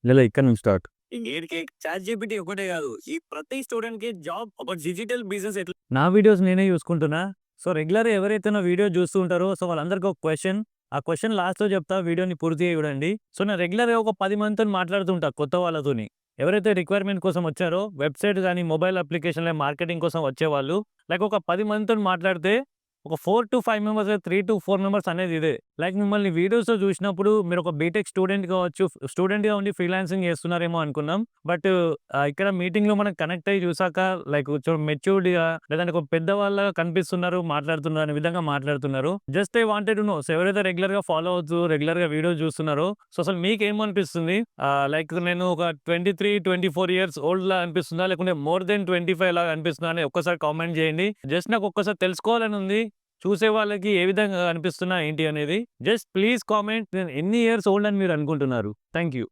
లేదా ఇక్కడ నుంచి స్టార్ట్. ఈడికి చాట్‌జీపీటీ ఒకటే గాదు. ఈ ప్రతి స్టూడెంట్‌కి జాబ్ ఒక డిజిటల్ బిజినెస్ ఎట్లా నా వీడియోస్ నేనే చూసుకుంటున్నా. సో, రెగ్యులర్‌గా ఎవరైతే నా వీడియో చూస్తూ ఉంటారో సో, వాళ్ళందరికీ ఒక క్వెషన్. ఆ క్వెషన్ లాస్ట్‌లో చెప్తా. వీడియోని పూర్తిగా చూడండి. సో, నేను రెగ్యులర్‌గా ఒక 10 మందితోని మాట్లాడుతుంటా కొత్త వాళ్ళతోని. ఎవరైతే రిక్వైర్మెంట్ కోసం వచ్చారో వెబ్‌సైట్ గాని, మొబైల్ అప్లికేషన్‌ల మార్కెటింగ్ కోసం వచ్చేవాళ్ళు. లైక్ ఒక 10 మందితోని మాట్లాడితే ఒక 4-5 మెంబర్స్, 3-4 మెంబర్స్ అనేది ఇదే. లైక్ మిమ్మల్ని వీడియోస్‌లో చూసినప్పుడు మీరొక బీటెక్ స్టూడెంట్ కావచ్చు. స్టూడెంట్‌గా ఉండి ఫ్రీలాన్సింగ్ చేస్తున్నారేమో అనుకున్నాం. బట్ ఇక్కడ మీటింగ్‌లో మనం కనెక్ట్ అయ్యి చూసాక లైక్ మెచ్యూర్డ్‌గా లేదంటే ఒక పెద్దవాళ్ళగా కనిపిస్తున్నారు, మాట్లాడుతున్నారు అనే విధంగా మాట్లాడుతున్నారు. Just I wanted to know. So, ఎవరైతే రెగ్యులర్‌గా ఫాలో అవుతూ రెగ్యులర్‌గా వీడియోస్ చూస్తున్నారో సో, అసలు మీకేమనిపిస్తుంది? లైక్ నేను ఒక 23, 24 ఇయర్స్ ఓల్డ్‌లా అనిపిస్తుందా? లేకుంటే మోర్ దెన్ 25 లాగా అనిపిస్తుందా అని ఒక్కసారి కామెంట్ చేయండి. జస్ట్ నాకు ఒక్కసారి తెలుసుకోవాలని ఉంది. చూసే వాళ్ళకి ఏ విధంగా అనిపిస్తున్నా ఏంటి అనేది. Just please comment. నేను ఎన్ని ఇయర్స్ ఓల్డ్ అని మీరు అనుకుంటున్నారు? Thank you.